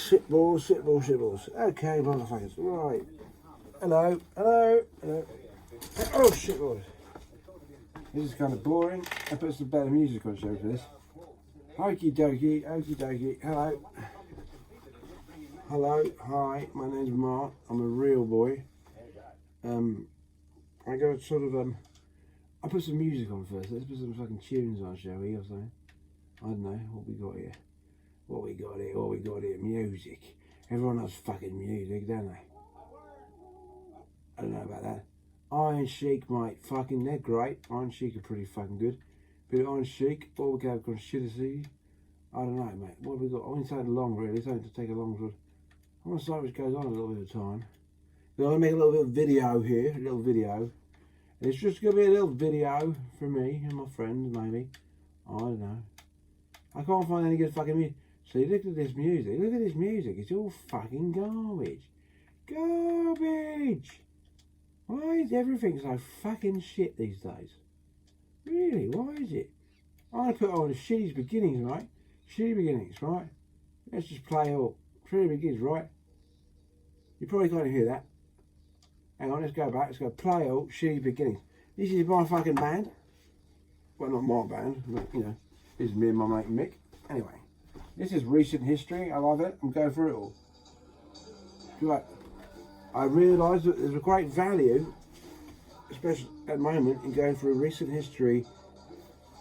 Shitballs, shitballs, shitballs. Okay, motherfuckers. Right. Hello, hello, hello. Oh, shitballs. This is kind of boring. I put some better music on show for this. Okie dokie, okie dokie. Hello. Hello, hi, my name's Mark. I'm a real boy. I got sort of, I put some music on first. Let's put some fucking tunes on, shall we, or something? I don't know, what we got here? What we got here, music. Everyone loves fucking music, don't they? I don't know about that. Iron Sheik, mate, fucking, they're great. Iron Sheik are pretty fucking good. Bit of Iron Sheik, what we got called Shiddballs. I don't know, mate. What have we got? I want to take long, really. It's only to take a long sort. I want to see which goes on a little bit of time. I'm going to make a little bit of video here, a little video. It's just going to be a little video for me and my friends, maybe. I don't know. I can't find any good fucking music. See, look at this music. Look at this music. It's all fucking garbage. Garbage! Why is everything so fucking shit these days? Really, why is it? I'm going to put on Shitty's Beginnings, right? Shitty Beginnings, right? Let's just play all. Shitty Beginnings, right? You probably can't hear that. Hang on, let's go back. Let's go play all Shitty Beginnings. This is my fucking band. Well, not my band, but, you know, this is me and my mate Mick. Anyway, this is recent history. I love it. I'm going through it all. Right. I realise that there's a great value, especially at the moment, in going through recent history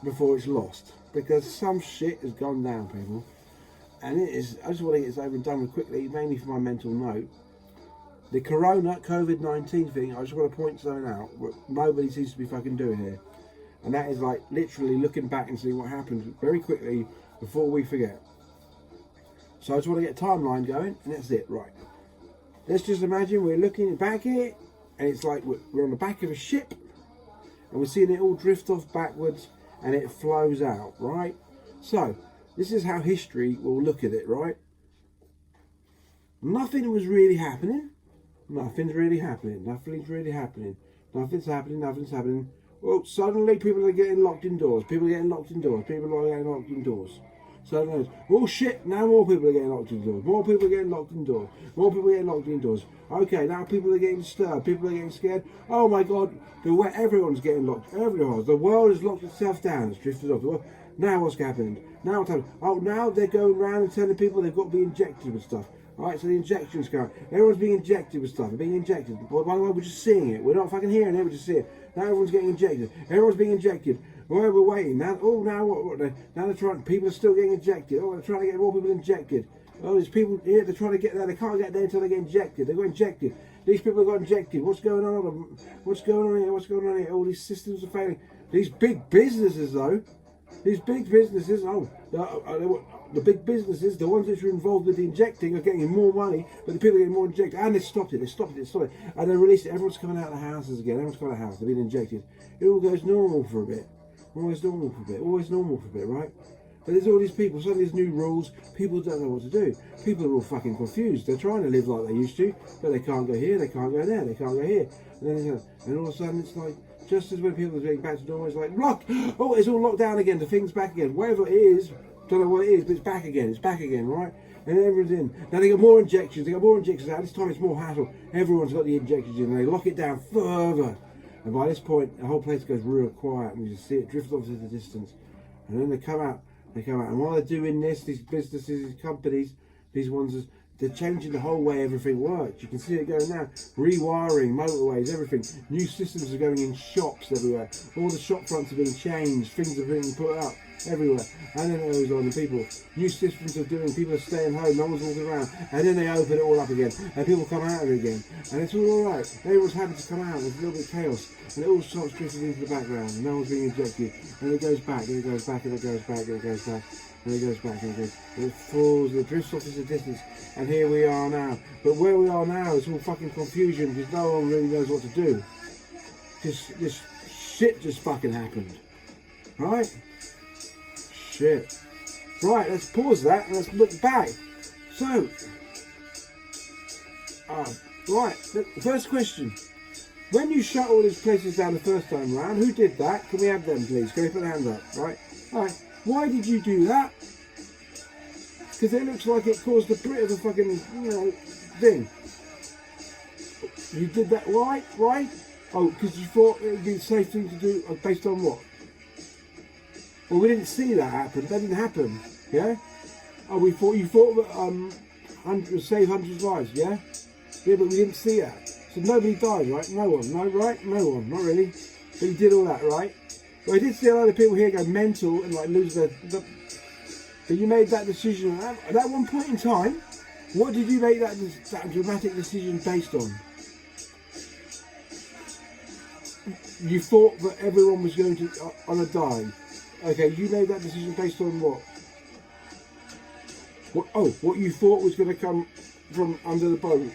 before it's lost. Because some shit has gone down, people. And it is, I just want to get this over and done with quickly, mainly for my mental note. The COVID-19 thing, I just want to point something out, what nobody seems to be fucking doing here. And that is like literally looking back and seeing what happened very quickly before we forget. So I just want to get a timeline going, and that's it, right. Let's just imagine we're looking back here, and it's like we're on the back of a ship, and we're seeing it all drift off backwards, and it flows out, right? So, this is how history will look at it, right? Nothing was really happening. Nothing's really happening. Nothing's really happening. Nothing's happening. Nothing's happening. Well, suddenly people are getting locked indoors. People are getting locked indoors. People are getting locked indoors. So, oh shit, now more people are getting locked indoors. More people are getting locked indoors. More people are getting locked indoors. Okay, now people are getting disturbed. People are getting scared. Oh my god, everyone's getting locked. Everyone. The world has locked itself down. It's drifted off the world. Now what's happened? Now what's happening? Oh, now they're going around and telling people they've got to be injected with stuff. Alright, so the injections go. Everyone's being injected with stuff. They're being injected. By the way, we're just seeing it. We're not fucking hearing it, we're just seeing it. Now everyone's getting injected. Everyone's being injected. Well, we're waiting. Now, oh, now what? Now they're trying. People are still getting injected. Oh, they're trying to get more people injected. Oh, there's people here. They're trying to get there. They can't get there until they get injected. They got injected. These people have got injected. What's going on? What's going on here? What's going on here? All these systems are failing. These big businesses, though. These big businesses. Oh, the big businesses, the ones that are involved with the injecting, are getting more money, but the people are getting more injected. And they stopped it. They stopped it. They stopped it. And they released it. Everyone's coming out of the houses again. Everyone's coming out of the house. They're being injected. It all goes normal for a bit. Always normal for a bit, always normal for a bit, right? But there's all these people, suddenly there's new rules, people don't know what to do. People are all fucking confused. They're trying to live like they used to, but they can't go here, they can't go there, they can't go here. And all of a sudden it's like, just as when people are getting back to normal, it's like, lock! Oh, it's all locked down again, the thing's back again. Whatever it is, don't know what it is, but it's back again, right? And everyone's in. Now they got more injections out. This time it's more hassle. Everyone's got the injections in, and they lock it down further. And by this point, the whole place goes real quiet, and you just see it drift off into the distance. And then they come out. And while they're doing this, these businesses, these companies, these ones, they're changing the whole way everything works. You can see it going now. Rewiring, motorways, everything. New systems are going in shops everywhere. All the shop fronts are being changed. Things are being put up everywhere. And then it goes on. The people, new systems of doing. People are staying home. No one's walking around. And then they open it all up again. And people come out of it again. And it's all alright. Everyone's happy to come out. There's a little bit of chaos. And it all starts drifting into the background. And no one's being injected. And it goes back. And it goes back. And it goes back. And it goes back. And it goes back and it goes, and it falls, and it drifts off into the distance, and here we are now. But where we are now is all fucking confusion, because no one really knows what to do. This shit just fucking happened. Right? Shit. Right, let's pause that, and let's look back. So, right, the first question. When you shut all these places down the first time round, who did that? Can we have them, please? Can we put their hands up? Right? Alright. Why did you do that? Because it looks like it caused a bit of a fucking, thing. You did that right? Oh, because you thought it would be a safe thing to do based on what? Well, we didn't see that happen. That didn't happen. Yeah? Oh, you thought that save hundreds of lives, yeah? Yeah, but we didn't see that. So nobody died, right? No one, no, right? No one, not really. But you did all that, right? Well, I did see a lot of people here go mental and like lose their... But you made that decision at that one point in time. What did you make that dramatic decision based on? You thought that everyone was going to on a die. Okay, you made that decision based on what? What you thought was going to come from under the boat.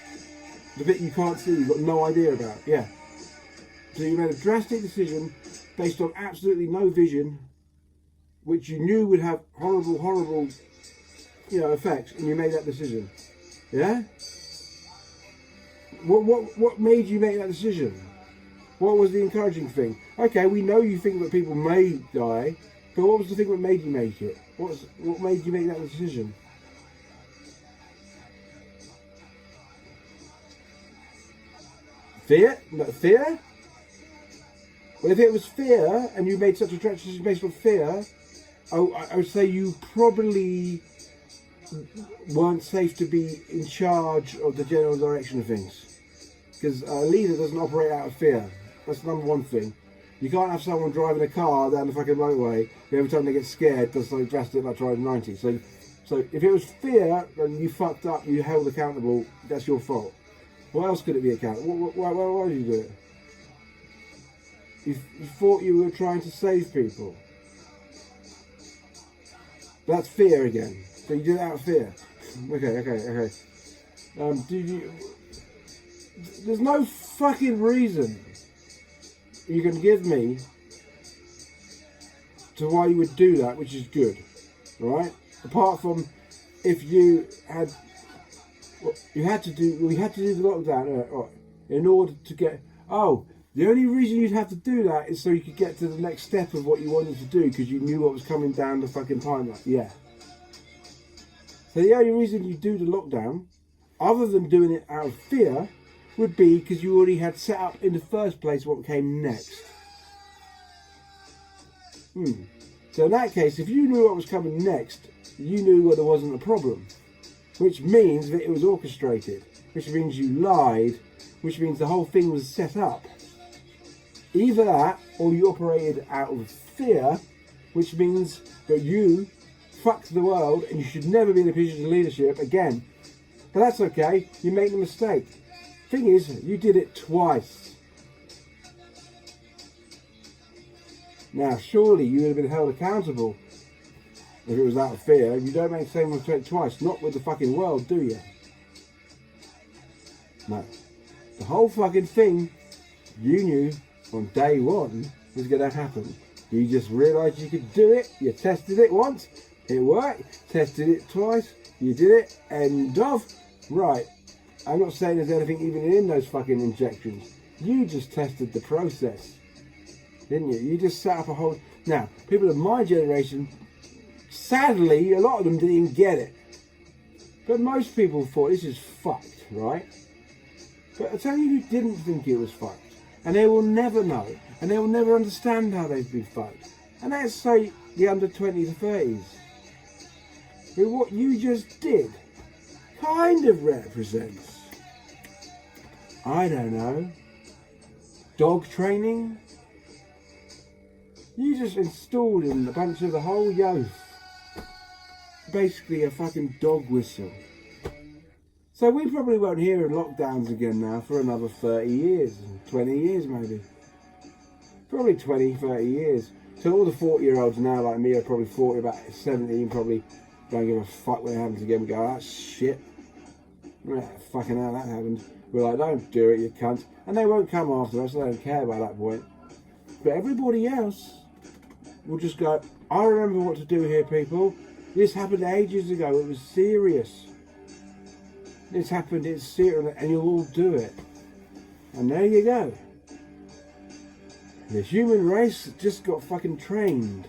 The bit you can't see, you've got no idea about. Yeah. So you made a drastic decision based on absolutely no vision, which you knew would have horrible, effects, and you made that decision. Yeah? What made you make that decision? What was the encouraging thing? Okay, we know you think that people may die, but what was the thing that made you make it? What made you make that decision? Fear? No, fear? Well, if it was fear, and you made such a drastic decision based on fear, I would say you probably weren't safe to be in charge of the general direction of things. Because a leader doesn't operate out of fear. That's the number one thing. You can't have someone driving a car down the fucking motorway who every time they get scared does something drastic like driving 90. So if it was fear and you fucked up, you held accountable, that's your fault. What else could it be accountable? Why did you do it? You thought you were trying to save people. That's fear again. So you did it out of fear. Okay. There's no fucking reason you can give me to why you would do that, which is good, right? Apart from if you had, we had to do the lockdown in order to get. Oh, the only reason you'd have to do that is so you could get to the next step of what you wanted to do because you knew what was coming down the fucking timeline. Yeah. So the only reason you do the lockdown, other than doing it out of fear, would be because you already had set up in the first place what came next. So in that case, if you knew what was coming next, you knew what there wasn't a problem. Which means that it was orchestrated. Which means you lied. Which means the whole thing was set up. Either that, or you operated out of fear, which means that you fucked the world and you should never be in a position of leadership again. But that's okay, you made the mistake. Thing is, you did it twice. Now, surely you would have been held accountable if it was out of fear. You don't make the same mistake twice, not with the fucking world, do you? No. The whole fucking thing, you knew on day one was going to happen. You just realised you could do it, you tested it once, it worked, tested it twice, you did it, end of. Right. I'm not saying there's anything even in those fucking injections. You just tested the process, didn't you? You just set up a whole... Now, people of my generation, sadly, a lot of them didn't even get it. But most people thought this is fucked, right? But I tell you who didn't think it was fucked. And they will never know. And they will never understand how they've been fucked. And let's say the under 20s or 30s. But what you just did kind of represents, I don't know, dog training. You just installed in a bunch of the whole youth basically a fucking dog whistle. So we probably won't hear of lockdowns again now for another 30 years, 20 years maybe. Probably 20, 30 years. So all the 40-year-olds now like me are probably 40, about 17, probably don't give a fuck when it happens again. We go, oh shit. Yeah, fucking hell, that happened. We're like, don't do it, you cunt. And they won't come after us, they don't care about that point. But everybody else will just go, I remember what to do here, people. This happened ages ago, it was serious. This happened, it's serious, and you'll all do it. And there you go. The human race just got fucking trained.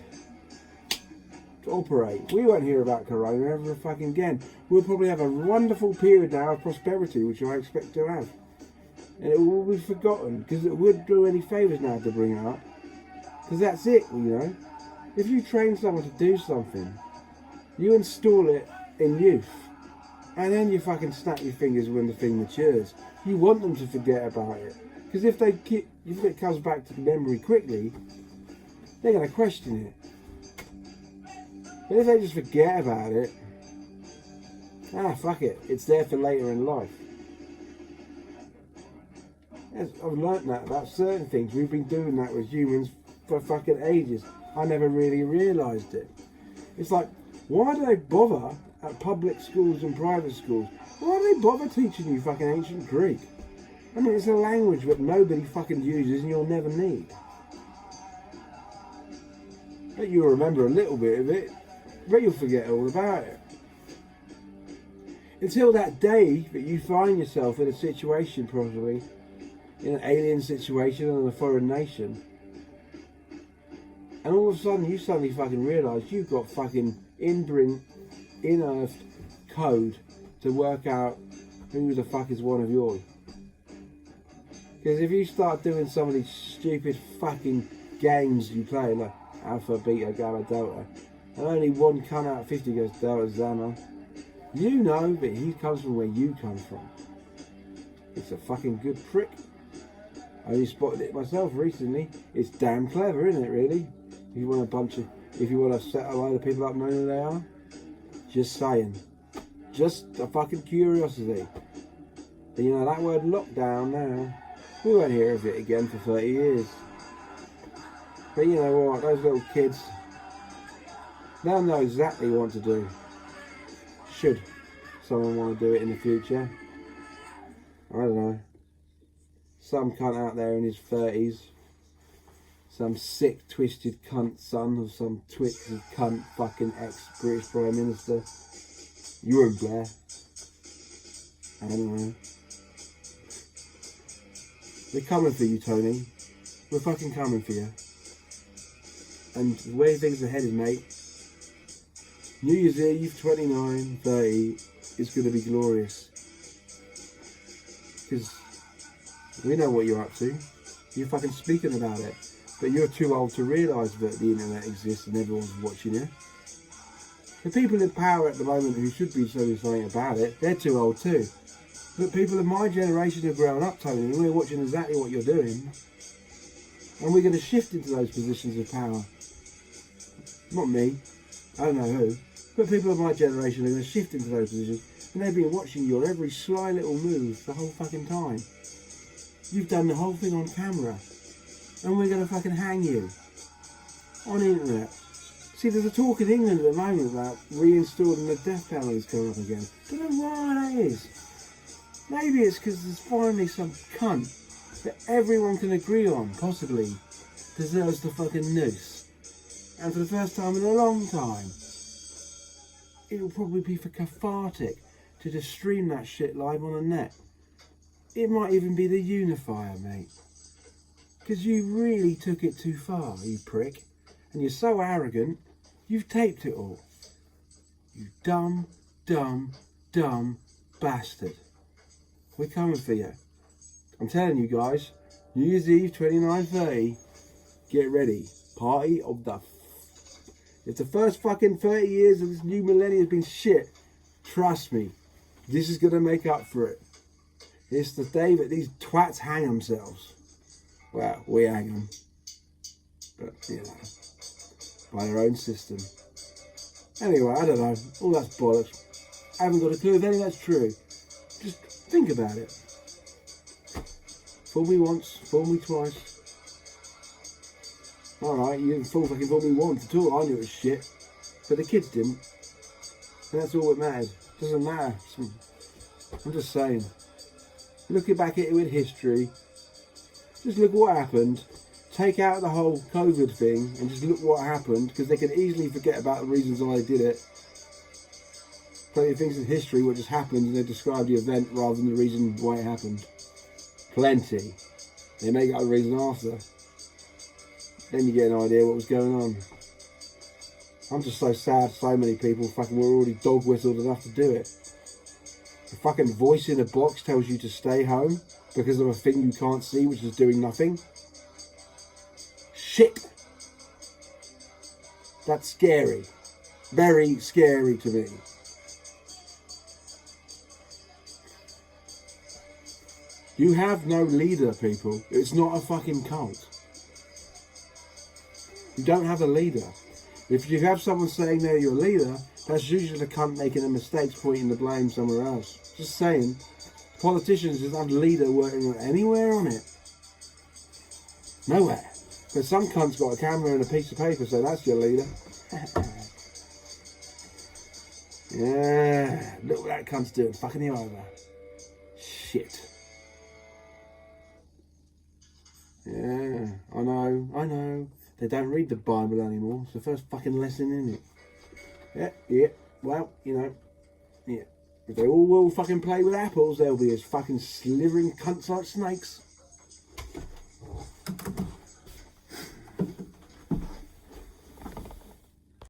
operate. We won't hear about Corona ever fucking again. We'll probably have a wonderful period now of prosperity, which I expect to have. And it will be forgotten, because it wouldn't do any favours now to bring it up. Because that's it, you know. If you train someone to do something, you install it in youth. And then you fucking snap your fingers when the thing matures. You want them to forget about it. Because if it comes back to memory quickly, they're going to question it. But if they just forget about it, fuck it. It's there for later in life. I've learnt that about certain things. We've been doing that with humans for fucking ages. I never really realised it. It's like, why do they bother at public schools and private schools? Why do they bother teaching you fucking ancient Greek? I mean, it's a language that nobody fucking uses and you'll never need. But you'll remember a little bit of it, but you'll forget all about it. Until that day that you find yourself in a situation, probably, in an alien situation in a foreign nation, and all of a sudden you suddenly fucking realise you've got fucking unearthed code to work out who the fuck is one of yours. Because if you start doing some of these stupid fucking games you play, like Alpha, Beta, Gamma, Delta, and only one cunt out of 50 goes Delta, Zama, you know that he comes from where you come from. It's a fucking good prick. I only spotted it myself recently. It's damn clever, isn't it, really? If you want to set a load of people up knowing who they are. Just saying. Just a fucking curiosity. But you know, that word lockdown now, we won't hear of it again for 30 years. But you know what, those little kids, they'll know exactly what to do. Should someone want to do it in the future. I don't know. Some cunt out there in his 30s, some sick, twisted cunt son of some twisted cunt fucking ex-British Prime Minister. You won't Blair. I don't know. We're coming for you, Tony. We're fucking coming for you. And the way things are headed, mate, New Year's Eve 29, 30 is going to be glorious. Because we know what you're up to. You're fucking speaking about it. But you're too old to realise that the internet exists and everyone's watching you. The people in power at the moment who should be doing something about it, they're too old too. But people of my generation have grown up, Tony, we're watching exactly what you're doing. And we're going to shift into those positions of power. Not me, I don't know who, but people of my generation are going to shift into those positions. And they've been watching your every sly little move the whole fucking time. You've done the whole thing on camera. And we're going to fucking hang you. On the internet. See, there's a talk in England at the moment about reinstalling the death penalties coming up again. Don't know why that is. Maybe it's because there's finally some cunt that everyone can agree on, possibly, deserves the fucking noose. And for the first time in a long time, it'll probably be for cathartic to just stream that shit live on the net. It might even be the unifier, mate. Because you really took it too far, you prick. And you're so arrogant, you've taped it all. You dumb, dumb, dumb bastard. We're coming for you. I'm telling you guys, New Year's Eve 29:30, get ready. Party of the... If the first fucking 30 years of this new millennium has been shit, trust me, this is going to make up for it. It's the day that these twats hang themselves. Well, we hang them. But, you know, by their own system. Anyway, I don't know. All that's bollocks. I haven't got a clue if any of that's true. Just think about it. Fool me once, fool me twice. Alright, you didn't fucking fool me once at all. I knew it was shit. But the kids didn't. And that's all that mattered. Doesn't matter. I'm just saying. Looking back at it with history, just look what happened. Take out the whole COVID thing and just look what happened, because they can easily forget about the reasons why they did it. Plenty of things in history what just happened and they describe the event rather than the reason why it happened. Plenty. They make up the reason after. Then you get an idea what was going on. I'm just so sad so many people fucking were already dog whistled enough to do it. The fucking voice in a box tells you to stay home because of a thing you can't see, which is doing nothing. Shit. That's scary. Very scary to me. You have no leader, people. It's not a fucking cult. You don't have a leader. If you have someone saying they're your leader, that's usually the cunt making a mistake, pointing the blame somewhere else. Just saying. Politicians just have a leader working anywhere on it. Nowhere. But some cunt's got a camera and a piece of paper, so that's your leader. Yeah, look what that cunt's doing, fucking you over. Shit. Yeah, I know. They don't read the Bible anymore. It's the first fucking lesson in it. Yeah, well, you know, yeah. If they all will fucking play with apples, they'll be as fucking slithering cunts like snakes.